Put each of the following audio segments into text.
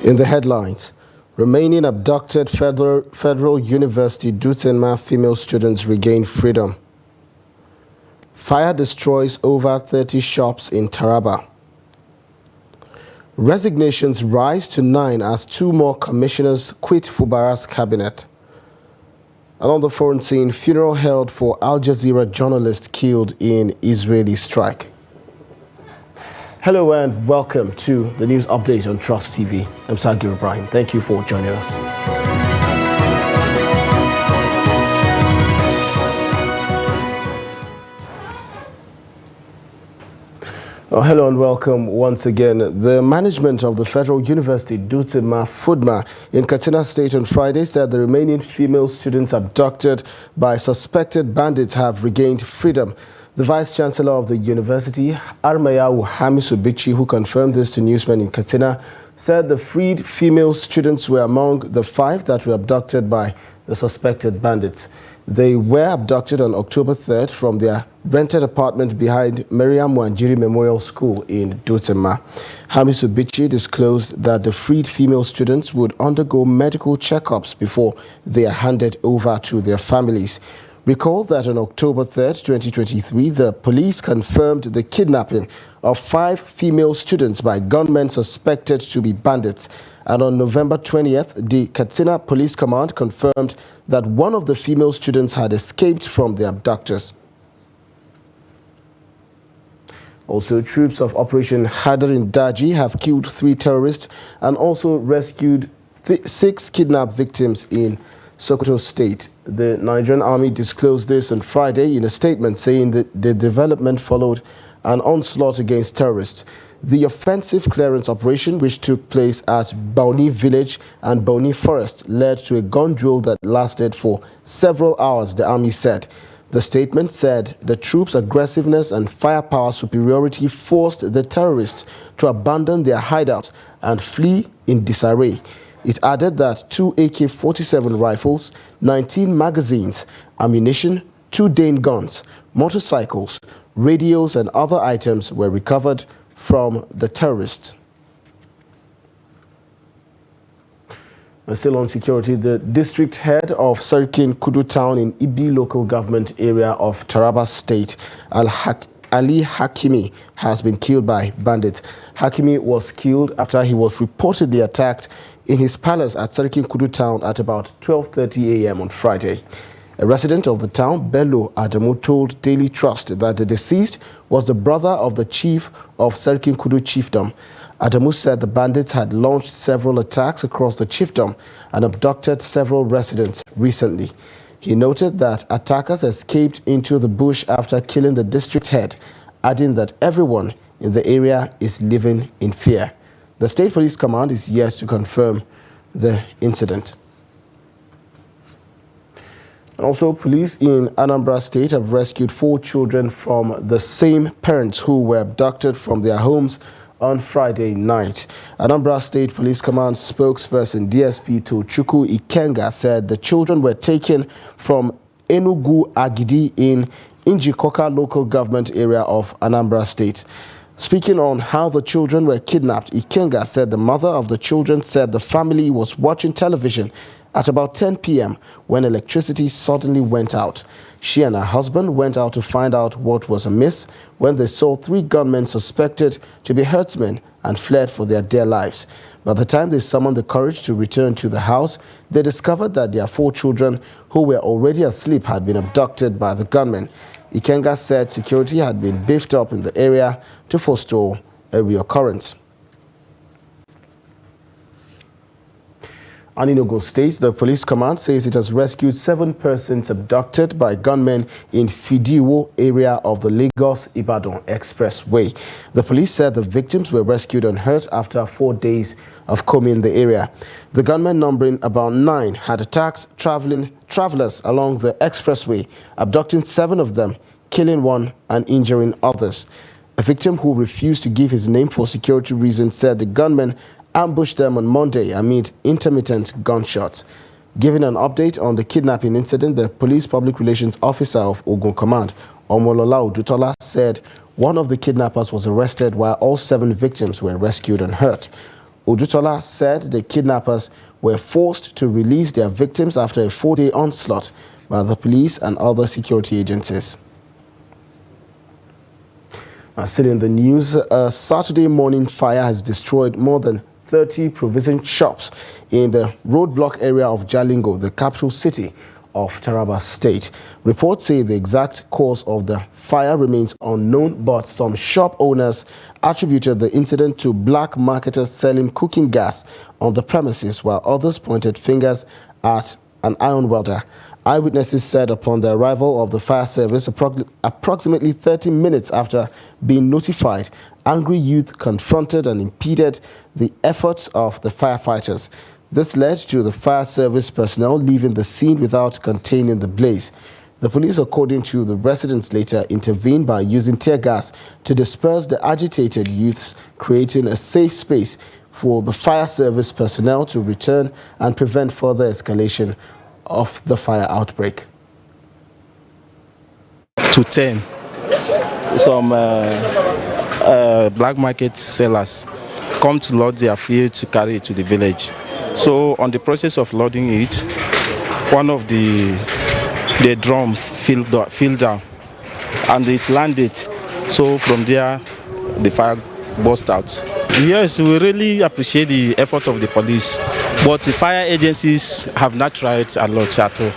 In the headlines, remaining abducted Federal University Dutsenma female students regain freedom. Fire destroys over 30 shops in Taraba. Resignations rise to 9 as 2 more commissioners quit Fubara's cabinet. And on the foreign scene, funeral held for Al Jazeera journalist killed in Israeli strike. Hello and welcome to the news update on Trust TV. I'm Sagir Ibrahim. Thank you for joining us. Hello and welcome once again. The management of the Federal University Dutsenma Fudma in Katsina State on Friday said the remaining female students abducted by suspected bandits have regained freedom. The Vice-Chancellor of the university, Armayawu Hamisu Bichi, who confirmed this to newsmen in Katsina, said the freed female students were among the 5 that were abducted by the suspected bandits. They were abducted on October 3rd from their rented apartment behind Mariam Wanjiri Memorial School in Dutsenma. Hamisu Bichi disclosed that the freed female students would undergo medical checkups before they are handed over to their families. Recall that on October 3rd, 2023, the police confirmed the kidnapping of 5 female students by gunmen suspected to be bandits. And on November 20th, the Katsina Police Command confirmed that one of the female students had escaped from the abductors. Also, troops of Operation Hadarin Daji have killed 3 terrorists and also rescued 6 kidnapped victims in Sokoto State. The Nigerian Army disclosed this on Friday in a statement saying that the development followed an onslaught against terrorists. The offensive clearance operation, which took place at Bauni Village and Bauni Forest, led to a gun drill that lasted for several hours, the Army said. The statement said the troops' aggressiveness and firepower superiority forced the terrorists to abandon their hideouts and flee in disarray. It added that 2 AK-47 rifles, 19 magazines, ammunition, 2 Dane guns, motorcycles, radios and other items were recovered from the terrorists. And still on security, the district head of Sarkin Kudu town in Ibi local government area of Taraba State, Ali Hakimi, has been killed by bandits. Hakimi was killed after he was reportedly attacked in his palace at Sarkin Kudu town at about 12:30 a.m. on Friday. A resident of the town, Bello Adamu, told Daily Trust that the deceased was the brother of the chief of Sarkin Kudu chiefdom. Adamu said the bandits had launched several attacks across the chiefdom and abducted several residents recently. He noted that attackers escaped into the bush after killing the district head, adding that everyone in the area is living in fear. The State Police Command is yet to confirm the incident. And also, police in Anambra State have rescued 4 children from the same parents who were abducted from their homes on Friday night. Anambra State Police Command spokesperson DSP Tochukwu Ikenga said the children were taken from Enugu Agidi in Njikoka local government area of Anambra State. Speaking on how the children were kidnapped, Ikenga said the mother of the children said the family was watching television at about 10 p.m. when electricity suddenly went out. She and her husband went out to find out what was amiss when they saw 3 gunmen suspected to be herdsmen and fled for their dear lives. By the time they summoned the courage to return to the house, they discovered that their 4 children who were already asleep had been abducted by the gunmen. Ikenga said security had been beefed up in the area to forestall a reoccurrence. And in Ogun State, the police command says it has rescued 7 persons abducted by gunmen in Fidiwo area of the Lagos-Ibadan Expressway. The police said the victims were rescued unhurt after 4 days of combing the area. The gunmen, numbering about 9, had attacked travelers along the expressway, abducting 7 of them, killing 1 and injuring others. A victim who refused to give his name for security reasons said the gunmen ambushed them on Monday amid intermittent gunshots. Giving an update on the kidnapping incident, the police public relations officer of Ogun Command, Omolola Odutola, said one of the kidnappers was arrested while all 7 victims were rescued and hurt. Odutola said the kidnappers were forced to release their victims after a 4-day onslaught by the police and other security agencies. Still in the news, a Saturday morning fire has destroyed more than 30 provision shops in the roadblock area of Jalingo, the capital city of Taraba State. Reports say the exact cause of the fire remains unknown, but some shop owners attributed the incident to black marketers selling cooking gas on the premises, while others pointed fingers at an iron welder. Eyewitnesses said upon the arrival of the fire service approximately 30 minutes after being notified, angry youth confronted and impeded the efforts of the firefighters. This led to the fire service personnel leaving the scene without containing the blaze. The police, according to the residents, later intervened by using tear gas to disperse the agitated youths, creating a safe space for the fire service personnel to return and prevent further escalation of the fire outbreak. To 10, some black market sellers come to load their fuel to carry it to the village. So on the process of loading it, one of the drum fell down and it landed. So from there, the fire burst out. Yes, we really appreciate the effort of the police, but the fire agencies have not tried a lot at all.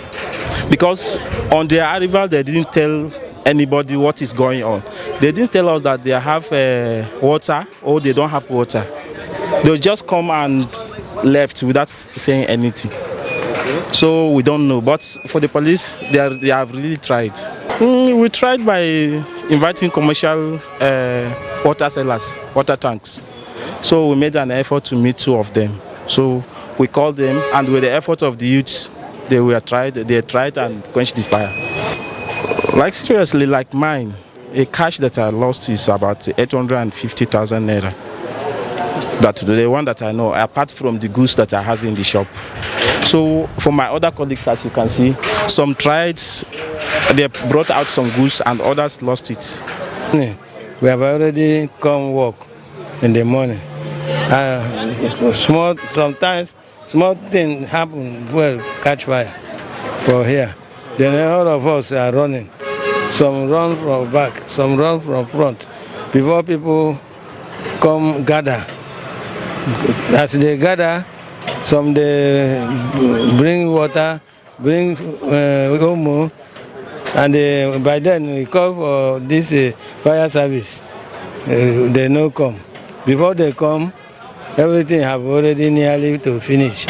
Because on their arrival, they didn't tell anybody what is going on. They didn't tell us that they have water or they don't have water. They'll just come and left without saying anything. So we don't know. But for the police, they have really tried. We tried by inviting commercial water sellers, water tanks. So we made an effort to meet 2 of them. So we called them, and with the effort of the youths, they tried and quenched the fire. Like seriously, like mine, a cash that I lost is about 850,000 naira. That's the one that I know, apart from the goods that I have in the shop. So for my other colleagues, as you can see, some tried, they brought out some goods and others lost it. We have already come work in the morning. Sometimes small things happen, well, catch fire for here. Then all of us are running. Some run from back, some run from front. Before people come gather. As they gather, some they bring water, bring omo, and by then we call for this fire service. They no come. Before they come, everything have already nearly to finish.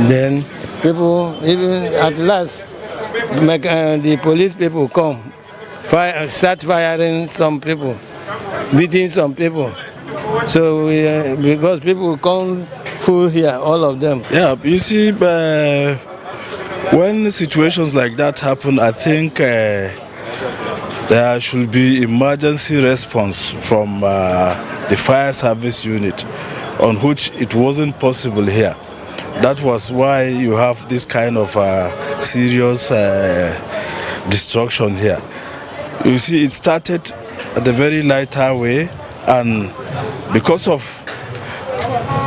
Then people, even at last, the police people come, start firing some people, beating some people. So because people come full here, all of them. Yeah, you see, when situations like that happen, I think there should be emergency response from the fire service unit, on which it wasn't possible here. That was why you have this kind of serious destruction here. You see, it started at a very lighter way, and because of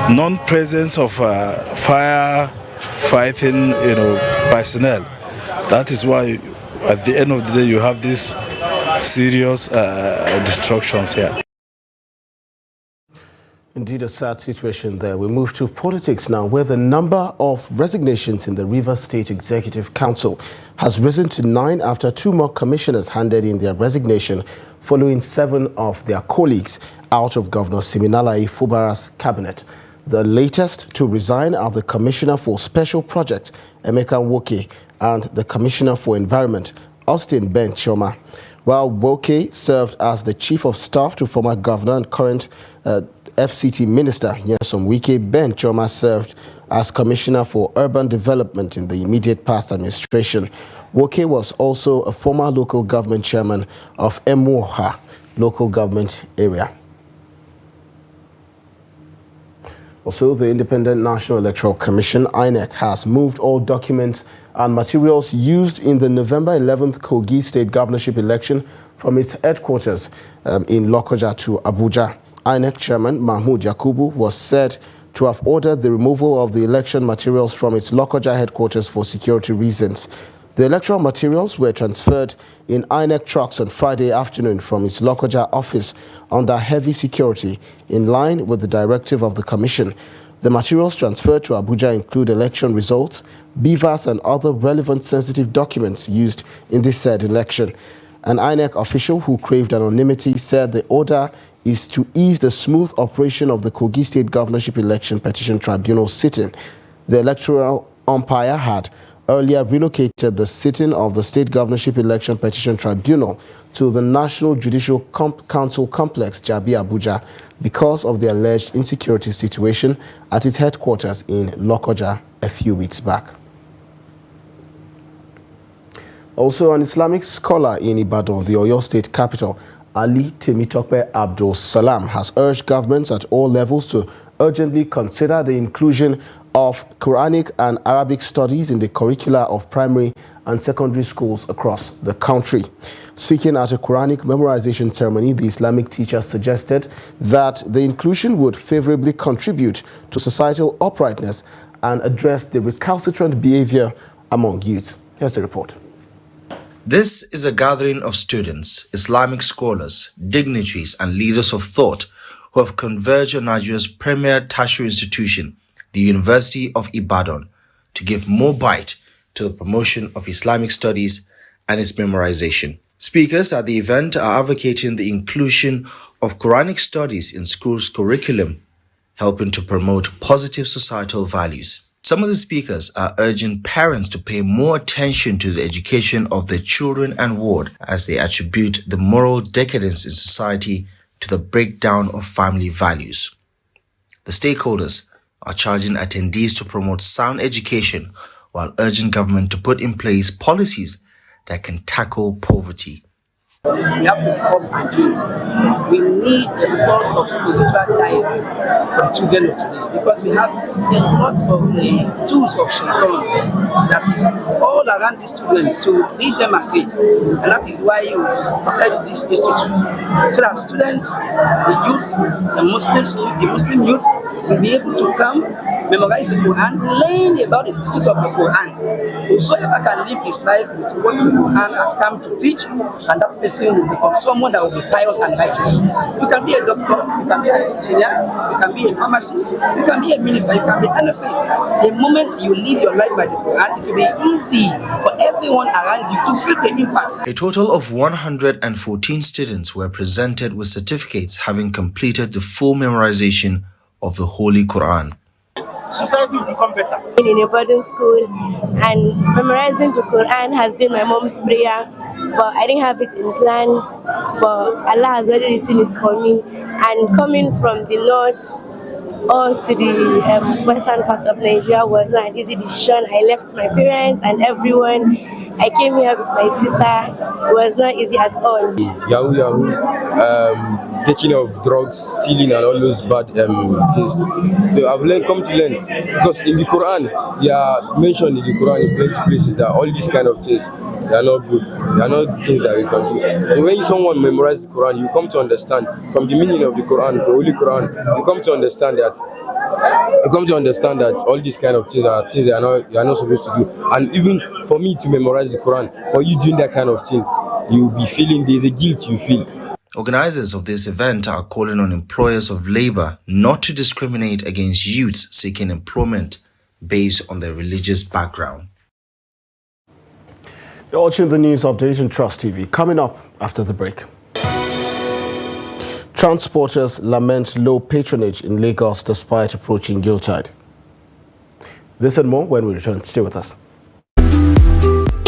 non-presence of fire fighting, personnel, that is why at the end of the day you have these serious destructions here. Indeed, a sad situation there. We move to politics now, where the number of resignations in the Rivers State Executive Council has risen to 9 after 2 more commissioners handed in their resignation following 7 of their colleagues out of Governor Siminalayi Fubara's cabinet. The latest to resign are the Commissioner for Special Projects, Emeka Woke, and the Commissioner for Environment, Austin Ben Choma. While Woke served as the Chief of Staff to former Governor and current FCT Minister Nyesom Wike, Ben Choma served as Commissioner for Urban Development in the immediate past administration. Woke was also a former local government chairman of Emuoha local government area. Also, the Independent National Electoral Commission, INEC, has moved all documents and materials used in the November 11th Kogi State governorship election from its headquarters in Lokoja to Abuja. INEC Chairman Mahmoud Yakubu was said to have ordered the removal of the election materials from its Lokoja headquarters for security reasons. The electoral materials were transferred in INEC trucks on Friday afternoon from its Lokoja office under heavy security, in line with the directive of the Commission. The materials transferred to Abuja include election results, BVAS, and other relevant sensitive documents used in this said election. An INEC official who craved anonymity said the order is to ease the smooth operation of the Kogi State Governorship Election Petition Tribunal sitting. The electoral umpire had earlier relocated the sitting of the State Governorship Election Petition Tribunal to the National Judicial Council Complex, Jabi, Abuja, because of the alleged insecurity situation at its headquarters in Lokoja a few weeks back. Also, an Islamic scholar in Ibadan, the Oyo State capital, Ali Temitope Abdul Salam, has urged governments at all levels to urgently consider the inclusion of Quranic and Arabic studies in the curricula of primary and secondary schools across the country. Speaking at a Quranic memorization ceremony, the Islamic teacher suggested that the inclusion would favorably contribute to societal uprightness and address the recalcitrant behavior among youth. Here's the report. This is a gathering of students, Islamic scholars, dignitaries, and leaders of thought who have converged on Nigeria's premier tertiary institution, the University of Ibadan, to give more bite to the promotion of Islamic studies and its memorization. Speakers at the event are advocating the inclusion of Quranic studies in schools' curriculum, helping to promote positive societal values. Some of the speakers are urging parents to pay more attention to the education of their children and ward, as they attribute the moral decadence in society to the breakdown of family values. The stakeholders are charging attendees to promote sound education while urging government to put in place policies that can tackle poverty. We have to come and do. We need a lot of spiritual diets for the children of today, because we have a lot of the tools of shaitan that is all around these children to lead them astray. And that is why we started this institute, so that students, the youth, the Muslim youth will be able to come, memorize the Quran, learn about the teachings of the Quran. Whosoever can live his life with what the Quran has come to teach, and that person will become someone that will be pious and righteous. You can be a doctor, you can be an engineer, you can be a pharmacist, you can be a minister, you can be anything. The moment you live your life by the Quran, it will be easy for everyone around you to feel the impact. A total of 114 students were presented with certificates having completed the full memorization of the Holy Quran. Society will become better. In a boarding school, and memorizing the Quran has been my mom's prayer, but I didn't have it in plan, but Allah has already seen it for me. And coming from the north or to the western part of Nigeria was not an easy decision. I left my parents and everyone. I came here with my sister. It was not easy at all. Yahoo, taking of drugs, stealing, and all those bad things. So I've come to learn, because in the Quran, they are mentioned in the Quran in plenty places that all these kind of things, they are not good. They are not things that we can do. So when someone memorizes the Quran, you come to understand from the meaning of the Quran, the Holy Quran, you come to understand that. All these kind of things are things you are not supposed to do. And even for me to memorize the Quran, for you doing that kind of thing, you'll be feeling there's a guilt you feel. Organizers of this event are calling on employers of labor not to discriminate against youths seeking employment based on their religious background. You're watching the news update on Trust TV. Coming up after the break. Transporters lament low patronage in Lagos despite approaching Yuletide. This and more when we return. Stay with us.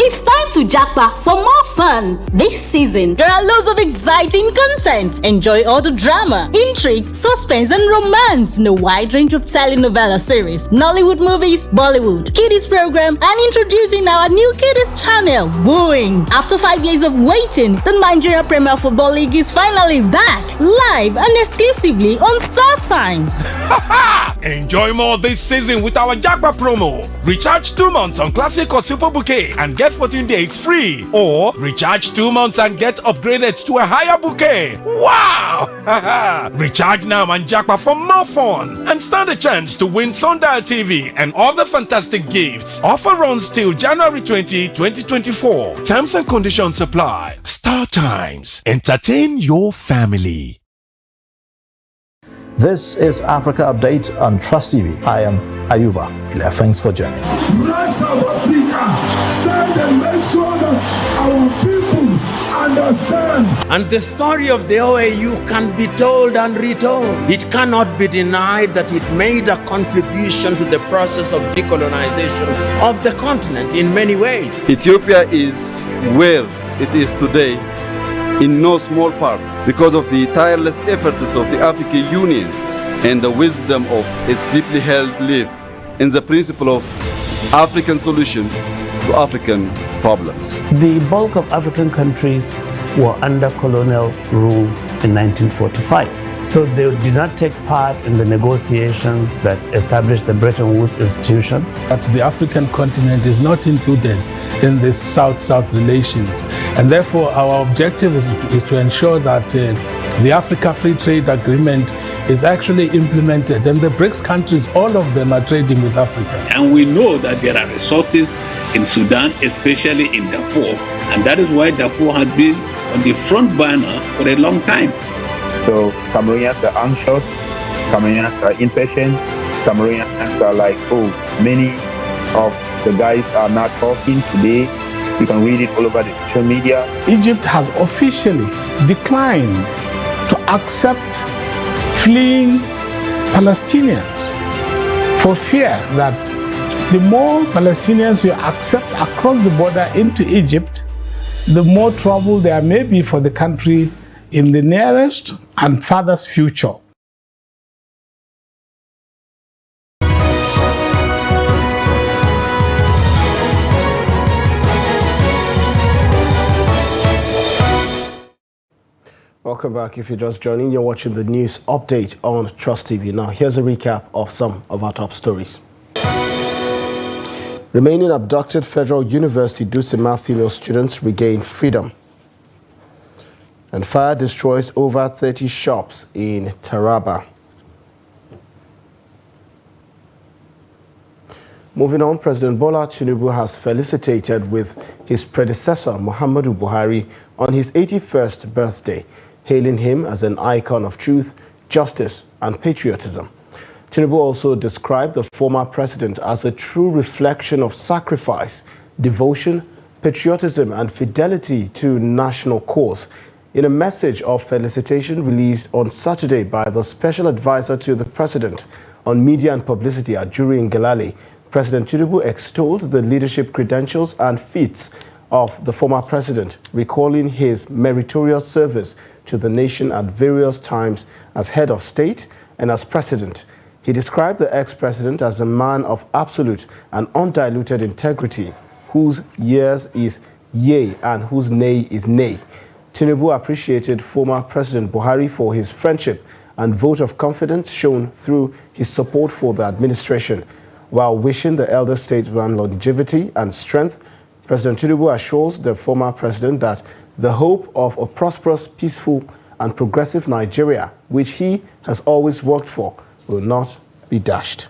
It's time to jackpot for more fun. This season, there are loads of exciting content. Enjoy all the drama, intrigue, suspense, and romance in a wide range of telenovela series, Nollywood movies, Bollywood, kiddies program, and introducing our new kiddies channel, Wooing. After 5 years of waiting, the Nigeria Premier Football League is finally back, live and exclusively on Star Times. Enjoy more this season with our Jackpot promo. Recharge 2 months on Classic or Super Bouquet and get 14 days free. Or recharge 2 months and get upgraded to a higher bouquet. Wow! Recharge now and Jackpot for more fun and stand a chance to win Sundial TV and other fantastic gifts. Offer runs till January 20, 2024. Terms and conditions apply. Star Times. Entertain your family. This is Africa Update on Trust TV. I am Ayuba. Thanks for joining. Rest of Africa, stand and make sure that our people understand. And the story of the OAU can be told and retold. It cannot be denied that it made a contribution to the process of decolonization of the continent in many ways. Ethiopia is where it is today in no small part because of the tireless efforts of the African Union and the wisdom of its deeply held belief in the principle of African solution to African problems. The bulk of African countries were under colonial rule in 1945. So they did not take part in the negotiations that established the Bretton Woods institutions. But the African continent is not included in the South-South relations. And therefore, our objective is to ensure that the Africa Free Trade Agreement is actually implemented. And the BRICS countries, all of them are trading with Africa. And we know that there are resources in Sudan, especially in Darfur. And that is why Darfur has been on the front burner for a long time. So Cameroonians are anxious, Cameroonians are impatient, Cameroonians are like, oh, many of the guys are not talking today. You can read it all over the social media. Egypt has officially declined to accept fleeing Palestinians for fear that the more Palestinians we accept across the border into Egypt, the more trouble there may be for the country in the nearest and farthest future. Welcome back. If you're just joining, you're watching the news update on Trust TV. Now, here's a recap of some of our top stories. Remaining abducted Federal University Dutse female students regain freedom. And fire destroys over 30 shops in Taraba. Moving on, President Bola Tinubu has felicitated with his predecessor, Muhammadu Buhari, on his 81st birthday, hailing him as an icon of truth, justice, and patriotism. Tinubu also described the former president as a true reflection of sacrifice, devotion, patriotism, and fidelity to national cause. In a message of felicitation released on Saturday by the Special Advisor to the President on Media and Publicity, Ajuri Ngelale, President Tinubu extolled the leadership credentials and feats of the former president, recalling his meritorious service to the nation at various times as head of state and as president. He described the ex-president as a man of absolute and undiluted integrity, whose yes is yea and whose nay is nay. Tinubu appreciated former President Buhari for his friendship and vote of confidence shown through his support for the administration. While wishing the elder statesman longevity and strength, President Tinubu assures the former president that the hope of a prosperous, peaceful, and progressive Nigeria, which he has always worked for, will not be dashed.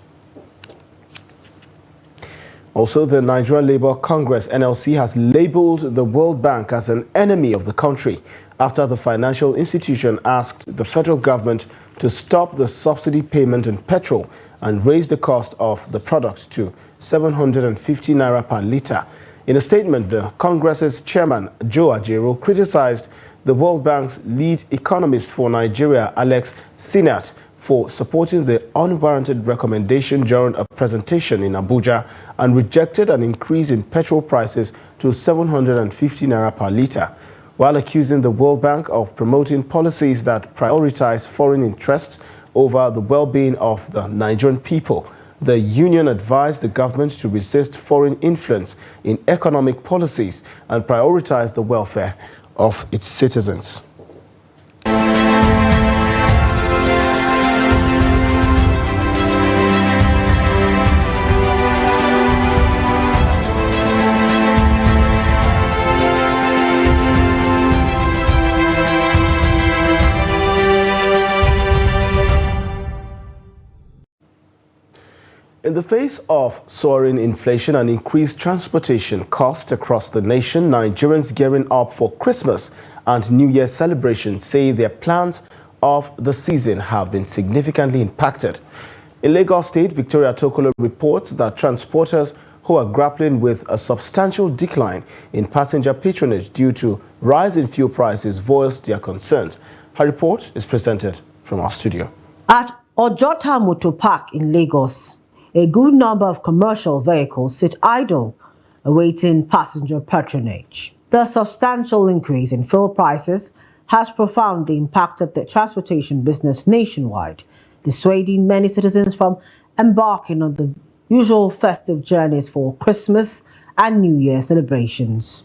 Also, the Nigerian Labour Congress, NLC, has labeled the World Bank as an enemy of the country after the financial institution asked the federal government to stop the subsidy payment in petrol and raise the cost of the product to 750 naira per litre. In a statement, the Congress's chairman, Joe Ajero, criticized the World Bank's lead economist for Nigeria, Alex Sinat, for supporting the unwarranted recommendation during a presentation in Abuja and rejected an increase in petrol prices to 750 naira per litre, while accusing the World Bank of promoting policies that prioritize foreign interests over the well-being of the Nigerian people. The union advised the government to resist foreign influence in economic policies and prioritize the welfare of its citizens. In the face of soaring inflation and increased transportation costs across the nation, Nigerians gearing up for Christmas and New Year celebrations say their plans of the season have been significantly impacted. In Lagos State, Victoria Tokolo reports that transporters who are grappling with a substantial decline in passenger patronage due to rise in fuel prices voiced their concerns. Her report is presented from our studio. At Ojota Motor Park in Lagos, a good number of commercial vehicles sit idle, awaiting passenger patronage. The substantial increase in fuel prices has profoundly impacted the transportation business nationwide, dissuading many citizens from embarking on the usual festive journeys for Christmas and New Year celebrations.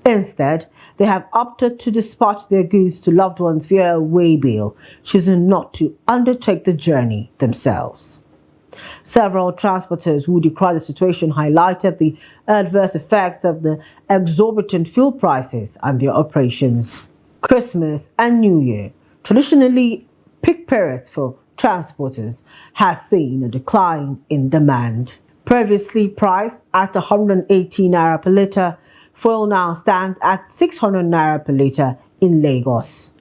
Instead, they have opted to dispatch their goods to loved ones via waybill, choosing not to undertake the journey themselves. Several transporters who decry the situation highlighted the adverse effects of the exorbitant fuel prices on their operations. Christmas and New Year, traditionally peak periods for transporters, has seen a decline in demand. Previously priced at 118 naira per litre, fuel now stands at 600 naira per litre in Lagos.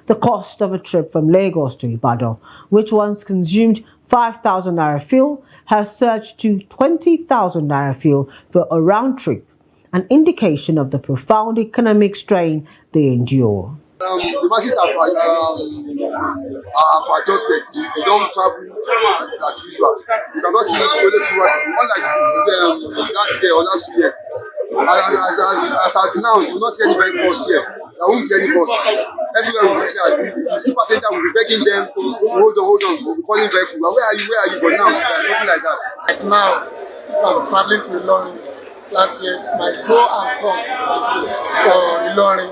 The cost of a trip from Lagos to Ibadan, which once consumed 5,000 naira fuel, has surged to 20,000 naira fuel for a round trip, an indication of the profound economic strain they endure. The masses have adjusted. They don't travel as usual. You cannot see only few unlike last year or last 2 years. As of now, you will not see any very bus here. There won't be any bus. Everywhere we reach out, you see passengers will be begging them to hold on, calling vehicle. Where are you? But now, something like that. Like now, if I'm traveling to Ilorin last year, my go and come for Ilorin,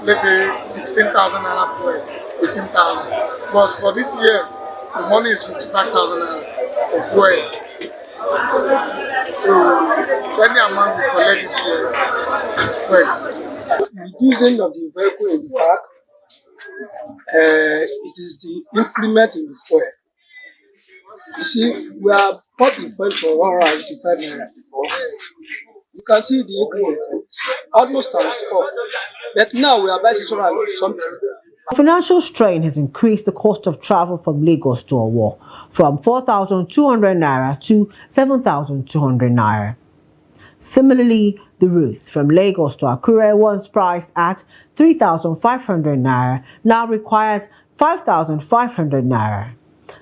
let's say 16,000 naira fuel, 18,000. But for this year, the money is 55,000 naira for fuel. So any amount we collect this year is fuel. Reducing of the vehicle in the park, it is the increment in the fuel. You see, we have bought the fuel for 185 naira before. You can see the increment almost times 4. But now we are buying 600 something. Financial strain has increased the cost of travel from Lagos to Owo from 4,200 naira to 7,200 naira. Similarly, the route from Lagos to Akure, once priced at 3,500 naira, now requires 5,500 naira.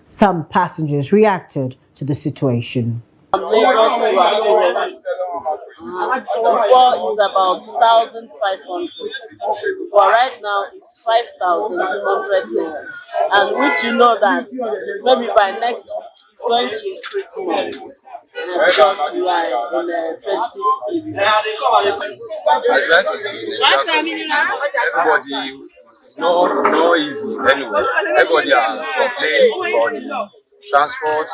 Some passengers reacted to the situation. From Lagos to Akure, the fare is about 1,500, but right now it's 5,100 naira, and which you know that maybe by next week it's going to increase more because we are in a festive period. Everybody, it's not easy anyway. Everybody has complained about the transport.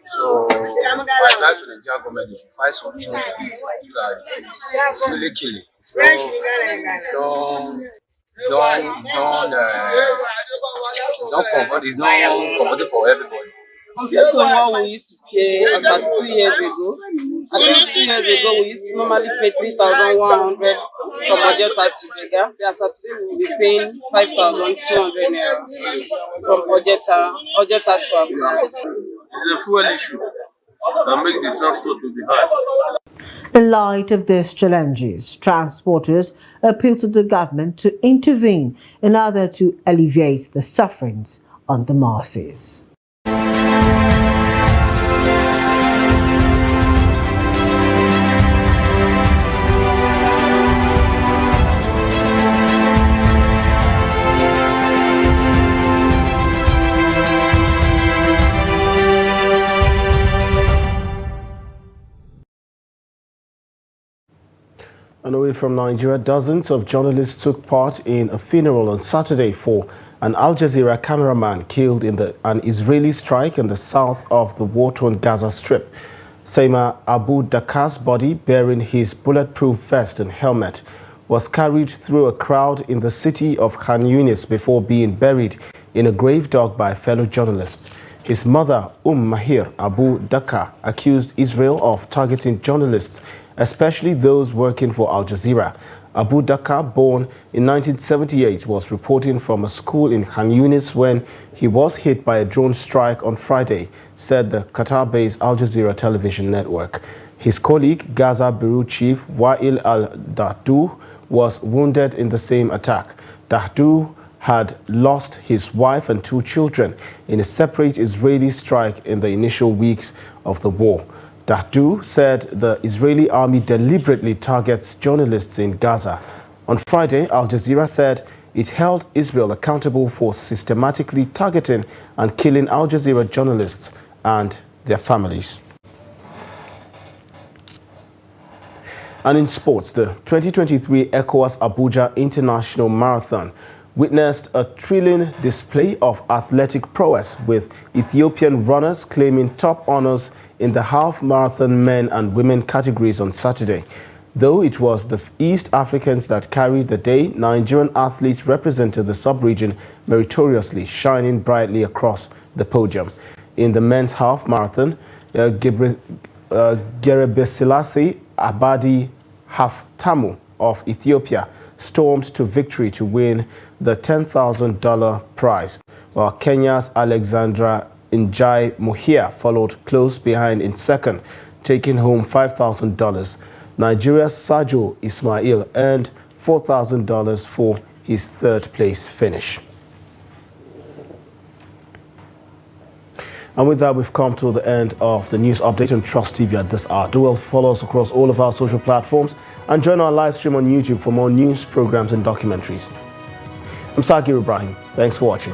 So I try to the Nigerian government they should find solutions to this so that it's really killing. It's not comfortable for everybody. Compared to what we used to pay about 2 years ago, I think 2 years ago we used to normally pay 3,100 from Ojota to Jiga. As of today we will be paying 5,200 naira from Ojota to Akure. It's a fuel issue that makes the transport to be high. In light of these challenges, transporters appeal to the government to intervene in order to alleviate the sufferings on the masses. And away from Nigeria, dozens of journalists took part in a funeral on Saturday for an Al Jazeera cameraman killed in an Israeli strike in the south of the war-torn Gaza Strip. Saima Abu Dakar's body, bearing his bulletproof vest and helmet, was carried through a crowd in the city of Khan Yunis before being buried in a grave dug by fellow journalists. His mother, Mahir Abu Dhaka, accused Israel of targeting journalists, especially those working for Al Jazeera. Abu Dhaka, born in 1978, was reporting from a school in Khan Yunis when he was hit by a drone strike on Friday, said the Qatar-based Al Jazeera television network. His colleague, Gaza Bureau Chief Wael al-Dahdu, was wounded in the same attack. Dahdu had lost his wife and 2 children in a separate Israeli strike in the initial weeks of the war. Dahdu said the Israeli army deliberately targets journalists in Gaza. On Friday, Al Jazeera said it held Israel accountable for systematically targeting and killing Al Jazeera journalists and their families. And in sports, the 2023 ECOWAS Abuja International Marathon witnessed a thrilling display of athletic prowess, with Ethiopian runners claiming top honors in the half marathon men and women categories on Saturday. Though it was the East Africans that carried the day, Nigerian athletes represented the sub-region meritoriously, shining brightly across the podium. In the men's half marathon, Gebrselassie Abadi Haftamu of Ethiopia stormed to victory to win the $10,000 prize, while Kenya's Alexandra Njai Muhia followed close behind in second, taking home $5,000. Nigeria's Sajo Ismail earned $4,000 for his third-place finish. And with that, we've come to the end of the news update on Trust TV at this hour. Do well follow us across all of our social platforms and join our live stream on YouTube for more news, programs, and documentaries. I'm Sakir Ibrahim. Thanks for watching.